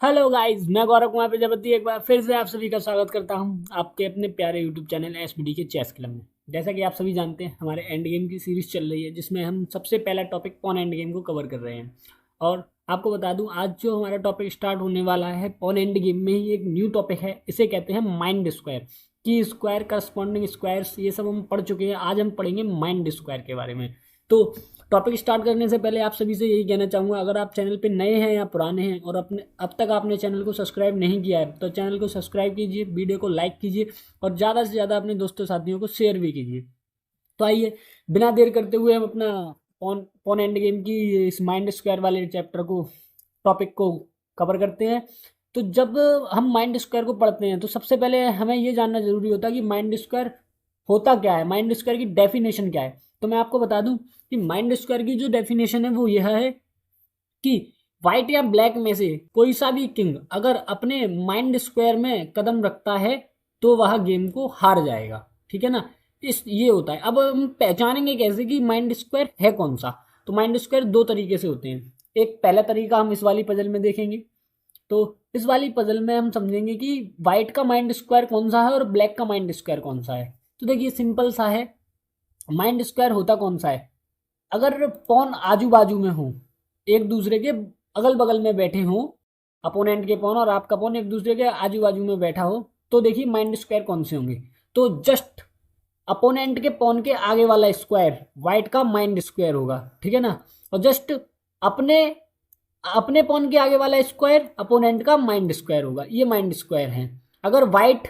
Hello guys, मैं गौरव कुमार प्रजापति एक बार फिर से आप सभी का स्वागत करता हूं आपके अपने प्यारे यूट्यूब चैनल एसबीडी के चेस क्लब में। जैसा कि आप सभी जानते हैं, हमारे एंड गेम की सीरीज चल रही है जिसमें हम सबसे पहला टॉपिक पॉन एंड गेम को कवर कर रहे हैं। और आपको बता दूं, आज जो हमारा टॉपिक स्टार्ट होने वाला है पॉन एंड गेम में ही एक न्यू टॉपिक है। इसे कहते हैं माइंड स्क्वायर। की स्क्वायर, करस्पॉन्डिंग स्क्वायर्स, ये सब हम पढ़ चुके हैं। आज हम पढ़ेंगे माइंड स्क्वायर के बारे में। तो टॉपिक स्टार्ट करने से पहले आप सभी से यही कहना चाहूँगा, अगर आप चैनल पे नए हैं या पुराने हैं और अपने अब तक आपने चैनल को सब्सक्राइब नहीं किया है तो चैनल को सब्सक्राइब कीजिए, वीडियो को लाइक कीजिए और ज़्यादा से ज़्यादा अपने दोस्तों साथियों को शेयर भी कीजिए। तो आइए, बिना देर करते हुए हम अपना पॉन पॉन एंड गेम की इस माइंड स्क्वायर वाले चैप्टर को, टॉपिक को कवर करते हैं। तो जब हम माइंड स्क्वायर को पढ़ते हैं तो सबसे पहले हमें ये जानना जरूरी होता है कि माइंड स्क्वायर होता क्या है, माइंड स्क्वायर की डेफिनेशन क्या है। तो मैं आपको बता दूं कि माइंड स्क्वायर की जो डेफिनेशन है वो यह है कि व्हाइट या ब्लैक में से कोई सा भी किंग अगर अपने माइंड स्क्वायर में कदम रखता है तो वह गेम को हार जाएगा। ठीक है ना। इस ये होता है। अब हम पहचानेंगे कैसे कि माइंड स्क्वायर है कौन सा। तो माइंड स्क्वायर दो तरीके से होते हैं। एक पहला तरीका हम इस वाली पजल में देखेंगे। तो इस वाली पजल में हम समझेंगे कि व्हाइट का माइंड स्क्वायर कौन सा है और ब्लैक का माइंड स्क्वायर कौन सा है। तो देखिए, सिंपल सा है। माइंड स्क्वायर होता कौन सा है, अगर पॉन आजू बाजू में हो, एक दूसरे के अगल बगल में बैठे हो, अपोनेंट के पॉन और आपका पॉन एक दूसरे के आजू बाजू में बैठा हो, तो देखिए माइंड स्क्वायर कौन से होंगे। तो जस्ट अपोनेंट के पॉन के आगे वाला स्क्वायर व्हाइट का माइंड स्क्वायर होगा। ठीक है ना। और जस्ट अपने अपने पॉन के आगे वाला स्क्वायर अपोनेंट का माइंड स्क्वायर होगा। ये माइंड स्क्वायर है। अगर व्हाइट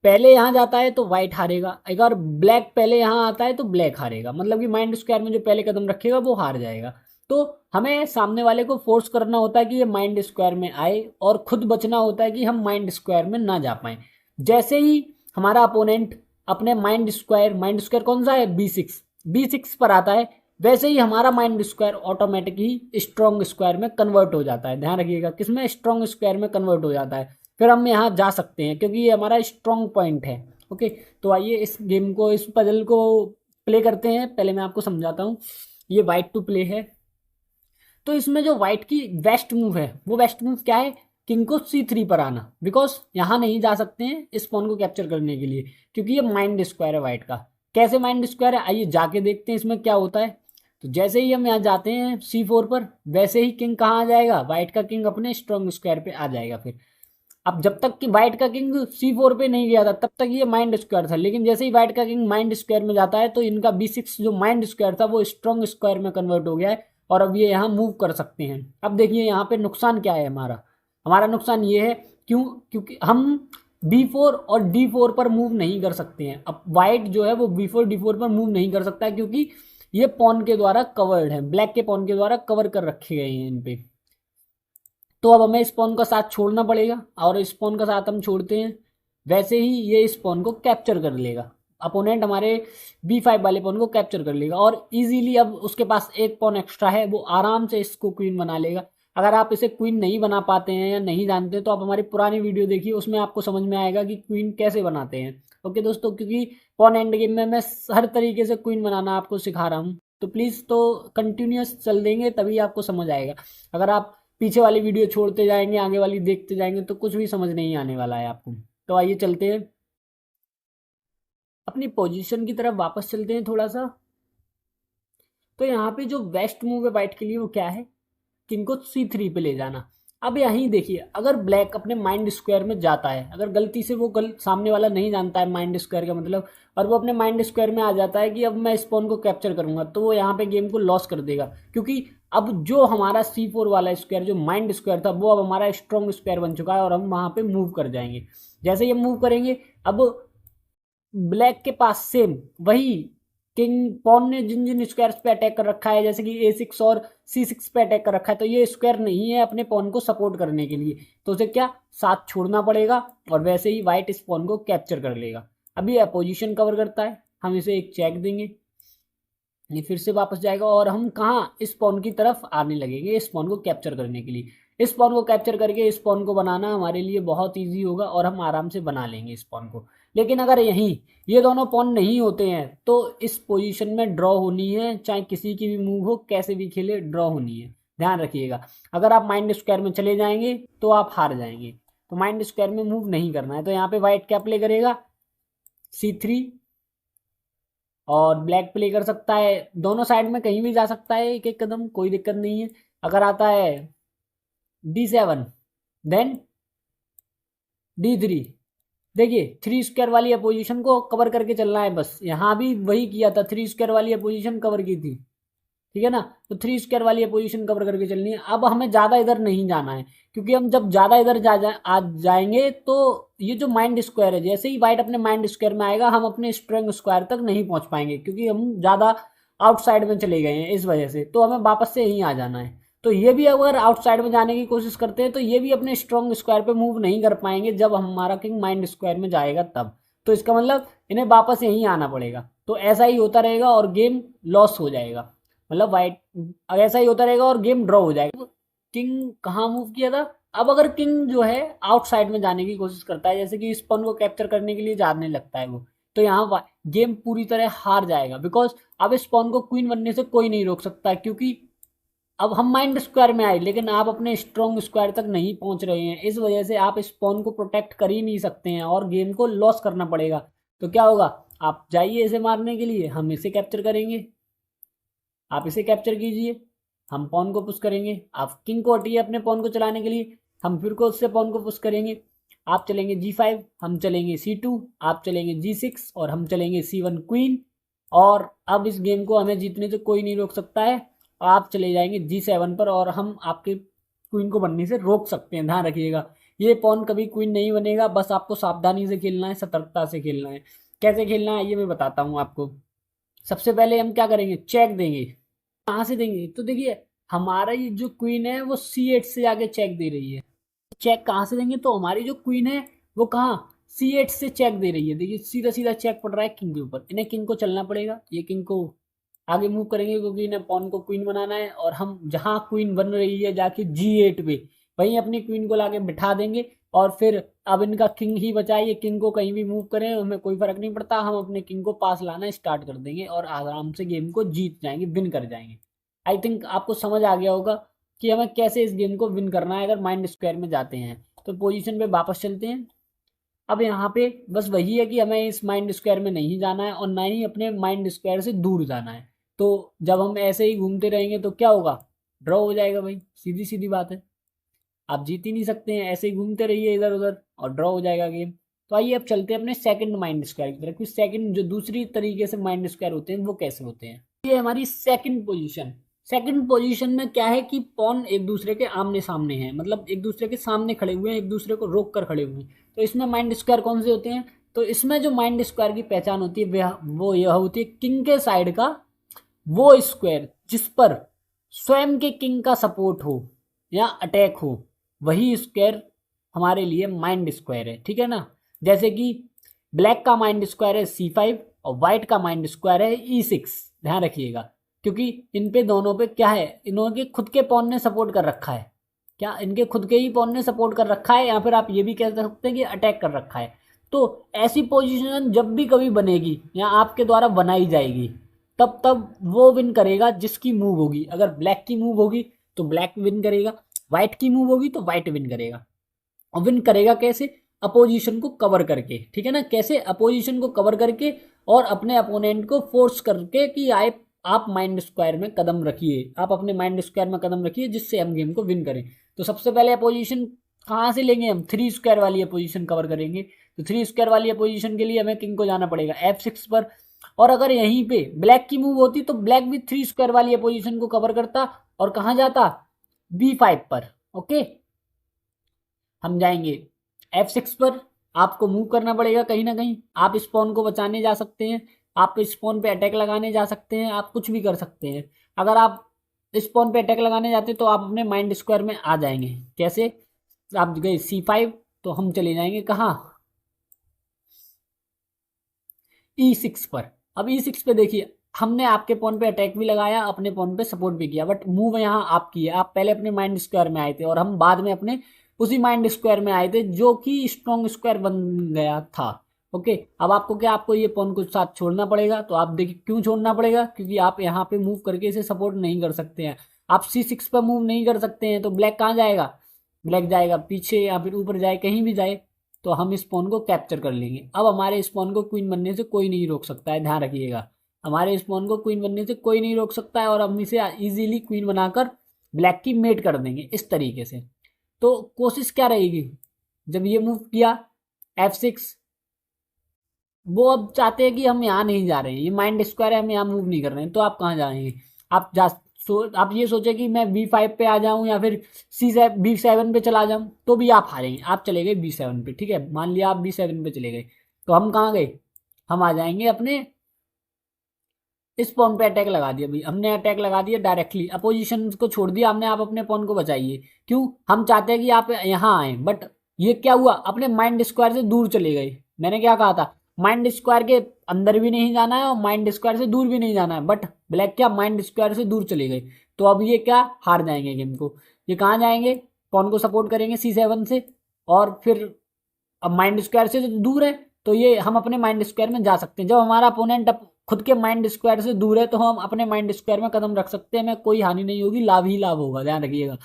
पहले यहाँ जाता है तो व्हाइट हारेगा, अगर ब्लैक पहले यहाँ आता है तो ब्लैक हारेगा। मतलब कि माइंड स्क्वायर में जो पहले कदम रखेगा वो हार जाएगा। तो हमें सामने वाले को फोर्स करना होता है कि ये माइंड स्क्वायर में आए और खुद बचना होता है कि हम माइंड स्क्वायर में ना जा पाए। जैसे ही हमारा अपोनेंट अपने माइंड स्क्वायर कौन सा है, बी सिक्स पर आता है, वैसे ही हमारा माइंड स्क्वायर ऑटोमेटिक ही स्ट्रॉन्ग स्क्वायर में कन्वर्ट हो जाता है। ध्यान रखिएगा, किसमें, स्ट्रॉन्ग स्क्वायर में कन्वर्ट हो जाता है। फिर हम यहाँ जा सकते हैं क्योंकि ये हमारा स्ट्रॉन्ग पॉइंट है। ओके, तो आइए इस गेम को, इस पजल को प्ले करते हैं। पहले मैं आपको समझाता हूँ। ये वाइट टू प्ले है। तो इसमें जो व्हाइट की बेस्ट मूव है, वो बेस्ट मूव क्या है, किंग को C3 पर आना। बिकॉज यहाँ नहीं जा सकते हैं इस पॉन को कैप्चर करने के लिए, क्योंकि ये माइंड स्क्वायर है व्हाइट का। कैसे माइंड स्क्वायर है, आइए जाके देखते हैं इसमें क्या होता है। तो जैसे ही हम यहाँ जाते हैं C4 पर, वैसे ही किंग कहाँ आ जाएगा, व्हाइट का किंग अपने स्ट्रॉन्ग स्क्वायर पे आ जाएगा। फिर अब जब तक कि व्हाइट का किंग C4 पे नहीं गया था तब तक ये माइंड स्क्वायर था, लेकिन जैसे ही व्हाइट का किंग माइंड स्क्वायर में जाता है तो इनका B6 जो माइंड स्क्वायर था वो स्ट्रॉन्ग स्क्वायर में कन्वर्ट हो गया है और अब ये यहाँ मूव कर सकते हैं। अब देखिए यहाँ पे नुकसान क्या है हमारा। हमारा नुकसान ये है, क्योंकि हम B4 और D4 पर मूव नहीं कर सकते हैं। अब व्हाइट जो है वो B4 D4 पर मूव नहीं कर सकता है क्योंकि ये पॉन के द्वारा कवर्ड है, ब्लैक के पॉन के द्वारा कवर कर रखे गए हैं इन पे। तो अब हमें स्पॉन का साथ छोड़ना पड़ेगा और स्पॉन का साथ हम छोड़ते हैं, वैसे ही ये स्पॉन को कैप्चर कर लेगा। अपोनेंट हमारे B5 वाले पॉन को कैप्चर कर लेगा और इजीली, अब उसके पास एक पॉन एक्स्ट्रा है, वो आराम से इसको क्वीन बना लेगा। अगर आप इसे क्वीन नहीं बना पाते हैं या नहीं जानते तो आप हमारी पुरानी वीडियो देखिए, उसमें आपको समझ में आएगा कि क्वीन कैसे बनाते हैं। ओके दोस्तों, क्योंकि पॉन एंड गेम में मैं हर तरीके से क्वीन बनाना आपको सिखा रहा हूँ, तो प्लीज़ तो कंटिन्यूस चल देंगे तभी आपको समझ आएगा। अगर आप पीछे वाली वीडियो छोड़ते जाएंगे, आगे वाली देखते जाएंगे, तो कुछ भी समझ नहीं आने वाला है आपको। तो आइए चलते हैं, अपनी पोजीशन की तरफ वापस चलते हैं थोड़ा सा। तो यहाँ पे जो बेस्ट मूव है वाइट के लिए वो क्या है, किंग को C3 पे ले जाना। अब यहीं देखिए, अगर ब्लैक अपने माइंड स्क्वायर में जाता है, अगर गलती से वो सामने वाला नहीं जानता है माइंड स्क्वायर का मतलब, और वो अपने माइंड स्क्वायर में आ जाता है कि अब मैं इस पॉन को कैप्चर करूंगा, तो वो यहाँ पे गेम को लॉस कर देगा। क्योंकि अब जो हमारा C4 वाला स्क्वायर, जो माइंड स्क्वायर था, वो अब हमारा स्ट्रॉन्ग स्क्वायर बन चुका है और हम वहाँ पे मूव कर जाएंगे। जैसे ही हम मूव करेंगे, अब ब्लैक के पास सेम वही किंग पॉन ने जिन जिन स्क्वायर्स पे अटैक कर रखा है, जैसे कि A6 और C6 पे अटैक कर रखा है, तो ये स्क्वायर नहीं है अपने पॉन को सपोर्ट करने के लिए, तो उसे क्या साथ छोड़ना पड़ेगा और वैसे ही व्हाइट इस पॉन को कैप्चर कर लेगा। अभी यह पोजीशन कवर करता है, हम इसे एक चेक देंगे, ये फिर से वापस जाएगा और हम कहाँ, इस पॉन की तरफ आने लगेंगे इस पॉन को कैप्चर करने के लिए। इस पॉन को कैप्चर करके इस पॉन को बनाना हमारे लिए बहुत ईजी होगा और हम आराम से बना लेंगे इस पॉन को। लेकिन अगर यहीं ये दोनों पॉन नहीं होते हैं तो इस पोजीशन में ड्रॉ होनी है, चाहे किसी की भी मूव हो, कैसे भी खेले ड्रॉ होनी है। ध्यान रखिएगा। अगर आप माइंड स्क्वायर में चले जाएंगे तो आप हार जाएंगे, तो माइंड स्क्वायर में मूव नहीं करना है। तो यहाँ पे वाइट क्या प्ले करेगा, C3, और ब्लैक प्ले कर सकता है दोनों साइड में, कहीं भी जा सकता है एक एक कदम, कोई दिक्कत नहीं है। अगर आता है D7 देन D3, देखिए 3 स्क्वायर वाली अपोजिशन को कवर करके चलना है बस। यहाँ भी वही किया था, 3 स्क्वायर वाली अपोजिशन कवर की थी, ठीक है ना। तो 3 स्क्वायर वाली अपोजिशन कवर करके चलनी है। अब हमें ज़्यादा इधर नहीं जाना है, क्योंकि हम जब ज़्यादा इधर आ जाएंगे तो ये जो माइंड स्क्वायर है, जैसे ही वाइट अपने माइंड स्क्वायर में आएगा हम अपने स्ट्रिंग स्क्वायर तक नहीं पहुंच पाएंगे, क्योंकि हम ज़्यादा आउटसाइड में चले गए हैं इस वजह से। तो हमें वापस से यहीं आ जाना है। तो ये भी अगर आउटसाइड में जाने की कोशिश करते हैं तो ये भी अपने स्ट्रॉन्ग स्क्वायर पे मूव नहीं कर पाएंगे जब हमारा किंग माइंड स्क्वायर में जाएगा तब। तो इसका मतलब इन्हें वापस यहीं आना पड़ेगा। तो ऐसा ही होता रहेगा और गेम लॉस हो जाएगा, मतलब वाइट ऐसा ही होता रहेगा और गेम ड्रॉ हो जाएगा। किंग कहाँ मूव किया था। अब अगर किंग जो है आउटसाइड में जाने की कोशिश करता है, जैसे कि इस पॉन को कैप्चर करने के लिए जाने लगता है वो, तो यहाँ गेम पूरी तरह हार जाएगा। बिकॉज अब इस पॉन को क्वीन बनने से कोई नहीं रोक सकता, क्योंकि अब हम माइंड स्क्वायर में आए लेकिन आप अपने स्ट्रॉन्ग स्क्वायर तक नहीं पहुंच रहे हैं। इस वजह से आप इस पॉन को प्रोटेक्ट कर ही नहीं सकते हैं और गेम को लॉस करना पड़ेगा। तो क्या होगा, आप जाइए इसे मारने के लिए, हम इसे कैप्चर करेंगे, आप इसे कैप्चर कीजिए, हम पॉन को पुश करेंगे। आप किंग को हटिए अपने पॉन को चलाने के लिए, हम फिर को उससे पॉन को पुश करेंगे। आप चलेंगे G5, हम चलेंगे C2, आप चलेंगे G6 और हम चलेंगे C1 क्वीन। और अब इस गेम को हमें जीतने से कोई नहीं रोक सकता है। आप चले जाएंगे G7 पर और हम आपके क्वीन को बनने से रोक सकते हैं। ध्यान रखिएगा, ये पॉन कभी क्वीन नहीं बनेगा, बस आपको सावधानी से खेलना है, सतर्कता से खेलना है। कैसे खेलना है ये मैं बताता हूँ आपको। सबसे पहले हम क्या करेंगे, चेक देंगे। कहाँ से देंगे, तो देखिए हमारा ये जो क्वीन है वो C8 से जाके चेक दे रही है। चेक कहाँ से देंगे, तो हमारी जो क्वीन है वो कहाँ C8 से चेक दे रही है। देखिए सीधा सीधा चेक पड़ रहा है किंग के ऊपर, इन्हें किंग को चलना पड़ेगा। ये किंग को आगे मूव करेंगे क्योंकि इन्हें पॉन को क्वीन बनाना है, और हम जहाँ क्वीन बन रही है जाके G8 पे वहीं अपनी क्वीन को लाके बिठा देंगे। और फिर अब इनका किंग ही बचा है, ये किंग को कहीं भी मूव करें हमें कोई फर्क नहीं पड़ता, हम अपने किंग को पास लाना स्टार्ट कर देंगे और आराम से गेम को जीत जाएंगे, विन कर जाएंगे। आई थिंक आपको समझ आ गया होगा कि हमें कैसे इस गेम को विन करना है अगर माइंड स्क्वायर में जाते हैं। तो पोजीशन पे वापस चलते हैं। अब यहाँ पे बस वही है कि हमें इस माइंड स्क्वायर में नहीं जाना है और ना ही अपने माइंड स्क्वायर से दूर जाना है। तो जब हम ऐसे ही घूमते रहेंगे तो क्या होगा, ड्रॉ हो जाएगा भाई, सीधी सीधी बात है। आप जीत ही नहीं सकते हैं, ऐसे ही घूमते रहिए इधर उधर और ड्रॉ हो जाएगा गेम। तो आइए अब चलते हैं अपने सेकंड माइंड स्क्वायर की तरफ कि सेकंड जो दूसरी तरीके से माइंड स्क्वायर होते हैं वो कैसे होते हैं। ये हमारी सेकंड पोजीशन। सेकंड पोजीशन में क्या है कि पॉन एक दूसरे के आमने सामने हैं, मतलब एक दूसरे के सामने खड़े हुए हैं, एक दूसरे को रोक कर खड़े हुए हैं। तो इसमें माइंड स्क्वायर कौन से होते हैं, तो इसमें जो माइंड स्क्वायर की पहचान होती है वो यह होती है किंग के साइड का वो स्क्वायर जिस पर स्वयं के किंग का सपोर्ट हो या अटैक हो, वही स्क्वायर हमारे लिए माइंड स्क्वायर है, ठीक है ना। जैसे कि ब्लैक का माइंड स्क्वायर है C5 और व्हाइट का माइंड स्क्वायर है E6। ध्यान रखिएगा, क्योंकि इन पे दोनों पे क्या है, इन्होंने खुद के पॉन ने सपोर्ट कर रखा है। क्या इनके खुद के ही पॉन ने सपोर्ट कर रखा है, या फिर आप ये भी कह सकते हैं कि अटैक कर रखा है। तो ऐसी पोजीशन जब भी कभी बनेगी या आपके द्वारा बनाई जाएगी तब तब वो विन करेगा जिसकी मूव होगी। अगर ब्लैक की मूव होगी तो ब्लैक विन करेगा, व्हाइट की मूव होगी तो व्हाइट विन करेगा। और विन करेगा कैसे, अपोजिशन को कवर करके, ठीक है ना। कैसे, अपोजिशन को कवर करके और अपने अपोनेंट को फोर्स करके कि आप माइंड स्क्वायर में कदम रखिए, आप अपने माइंड स्क्वायर में कदम रखिए जिससे हम गेम को विन करें। तो सबसे पहले अपोजिशन कहाँ से लेंगे, हम 3 स्क्वायर वाली अपोजिशन कवर करेंगे। तो 3 स्क्वायर वाली अपोजिशन के लिए हमें किंग को जाना पड़ेगा F6 पर। और अगर यहीं पे ब्लैक की मूव होती तो ब्लैक भी 3 स्क्वायर वाली अपोजिशन को कवर करता और कहाँ जाता, B5 पर। ओके, हम जाएंगे F6 पर। आपको मूव करना पड़ेगा कहीं ना कहीं, आप इस पॉन को बचाने जा सकते हैं, आप इस पॉन पे अटैक लगाने जा सकते हैं, आप कुछ भी कर सकते हैं। अगर आप इस पॉन पे अटैक लगाने जाते तो आप अपने माइंड स्क्वायर में आ जाएंगे। कैसे, आप गए C5 तो हम चले जाएंगे कहाँ, E6 पर। अब E6 पे देखिए हमने आपके पॉन पे अटैक भी लगाया, अपने पॉन पे सपोर्ट भी किया, बट मूव यहाँ आपकी है। आप पहले अपने माइंड स्क्वायर में आए थे और हम बाद में अपने उसी माइंड स्क्वायर में आए थे जो कि स्ट्रॉन्ग स्क्वायर बन गया था। ओके, अब आपको क्या, आपको ये पॉन को साथ छोड़ना पड़ेगा। तो आप देखिए क्यों छोड़ना पड़ेगा, क्योंकि आप यहाँ पे मूव करके इसे सपोर्ट नहीं कर सकते हैं। आप C6 पर मूव नहीं कर सकते हैं तो ब्लैक कहाँ जाएगा, ब्लैक जाएगा पीछे या फिर ऊपर जाए, कहीं भी जाए तो हम इस पॉन को कैप्चर कर लेंगे। अब हमारे इस पॉन को क्वीन बनने से कोई नहीं रोक सकता है, ध्यान रखिएगा। हमारे इस पॉन को क्वीन बनने से कोई नहीं रोक सकता है और हम इसे इजीली क्वीन बनाकर ब्लैक की मेट कर देंगे इस तरीके से। तो कोशिश क्या रहेगी, जब ये मूव किया F6, वो अब चाहते हैं कि हम यहाँ नहीं जा रहे हैं, ये माइंड स्क्वायर है, हम यहाँ मूव नहीं कर रहे हैं, तो आप कहाँ जाएंगे, आप आप ये सोचे कि मैं B5 पे आ जाऊं या फिर B7 पे चला जाऊं, तो भी आप हारेंगे। आप चले गए B7 पे, ठीक है, मान लिया आप B7 पे चले गए, तो हम कहाँ गए, हम आ जाएंगे अपने इस पॉन पे अटैक लगा दिया। भाई हमने अटैक लगा दिया डायरेक्टली, अपोजिशन को छोड़ दिया हमने, आप अपने पॉन को बचाइए। क्यों, हम चाहते हैं कि आप यहाँ आए, बट ये क्या हुआ, अपने माइंड स्क्वायर से दूर चले गए। मैंने क्या कहा था, माइंड स्क्वायर के अंदर भी नहीं जाना है और माइंड स्क्वायर से दूर भी नहीं जाना है, बट ब्लैक क्या माइंड स्क्वायर से दूर चले गए, तो अब ये क्या हार जाएंगे गेम को। ये कहाँ जाएंगे, पॉन को सपोर्ट करेंगे C7 से, और फिर अब माइंड स्क्वायर से तो दूर है, तो ये हम अपने माइंड स्क्वायर में जा सकते हैं। जब हमारा अपोनेंट खुद के माइंड स्क्वायर से दूर है तो हम अपने माइंड स्क्वायर में कदम रख सकते हैं, में कोई हानि नहीं होगी, लाभ ही लाभ होगा, ध्यान रखिएगा।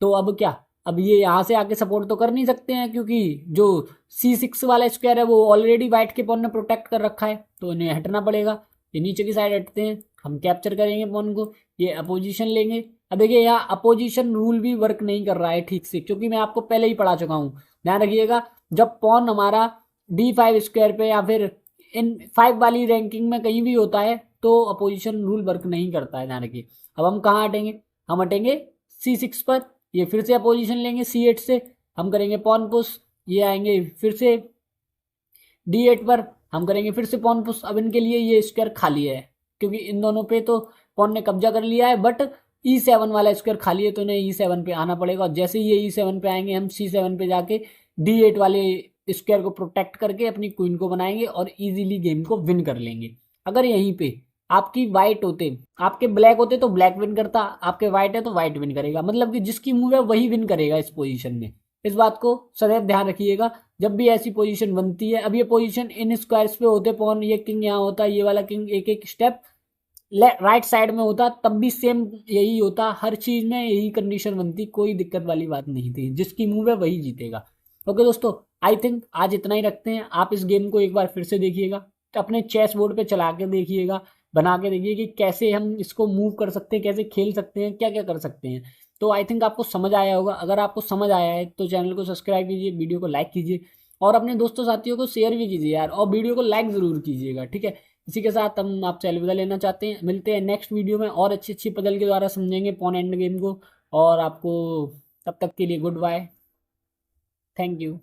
तो अब क्या, अब ये यहाँ से आके सपोर्ट तो कर नहीं सकते हैं क्योंकि जो C6 वाला स्क्वायर है वो ऑलरेडी वाइट के पॉन ने प्रोटेक्ट कर रखा है, तो इन्हें हटना पड़ेगा। ये नीचे की साइड हटते हैं, हम कैप्चर करेंगे पॉन को, ये अपोजिशन लेंगे। अब देखिए यहाँ अपोजिशन रूल भी वर्क नहीं कर रहा है ठीक से, क्योंकि मैं आपको पहले ही पढ़ा चुका हूँ। ध्यान रखिएगा, जब पॉन हमारा D5 स्क्वायर पे या फिर इन 5 वाली रैंकिंग में कहीं भी होता है तो अपोजिशन रूल वर्क नहीं करता है, ध्यान रखिए। अब हम कहाँ हटेंगे, हम हटेंगे C6 पर, ये फिर से अपोजिशन लेंगे C8 से, हम करेंगे पॉन पुश, ये आएंगे फिर से D8 पर, हम करेंगे फिर से पॉन पुश। अब इनके लिए ये स्क्वायर खाली है क्योंकि इन दोनों पे तो पॉन ने कब्जा कर लिया है, बट E7 वाला स्क्वायर खाली है तो इन्हें E7 पे आना पड़ेगा। और जैसे ही ये E7 पे आएंगे हम C7 पे जाके D8 वाले स्क्वायर को प्रोटेक्ट करके अपनी क्वीन को बनाएंगे और इजीली गेम को विन कर लेंगे। अगर यहीं पे आपकी वाइट होते, आपके ब्लैक होते तो ब्लैक विन करता, आपके वाइट है तो वाइट विन करेगा, मतलब कि जिसकी मूव है वही विन करेगा इस पोजीशन में। इस बात को सदैव ध्यान रखिएगा जब भी ऐसी पोजीशन बनती है। अब ये पोजीशन इन स्क्वायर्स पे होते पॉन, ये किंग यहाँ होता, ये वाला किंग एक एक स्टेप राइट साइड में होता, तब भी सेम यही होता, हर चीज में यही कंडीशन बनती, कोई दिक्कत वाली बात नहीं थी, जिसकी मूव है वही जीतेगा। ओके दोस्तों, आई थिंक आज इतना ही रखते हैं। आप इस गेम को एक बार फिर से देखिएगा, अपने चेस बोर्ड पे चला के देखिएगा, बना के देखिए कि कैसे हम इसको मूव कर सकते हैं, कैसे खेल सकते हैं, क्या क्या कर सकते हैं। तो आई थिंक आपको समझ आया होगा। अगर आपको समझ आया है तो चैनल को सब्सक्राइब कीजिए, वीडियो को लाइक कीजिए और अपने दोस्तों साथियों को शेयर भी कीजिए यार, और वीडियो को लाइक ज़रूर कीजिएगा, ठीक है। इसी के साथ हम आपसे अलविदा लेना चाहते हैं, मिलते हैं नेक्स्ट वीडियो में और अच्छी अच्छी पजल के द्वारा समझेंगे पॉन एंड गेम को। और आपको तब तक के लिए गुड बाय, थैंक यू।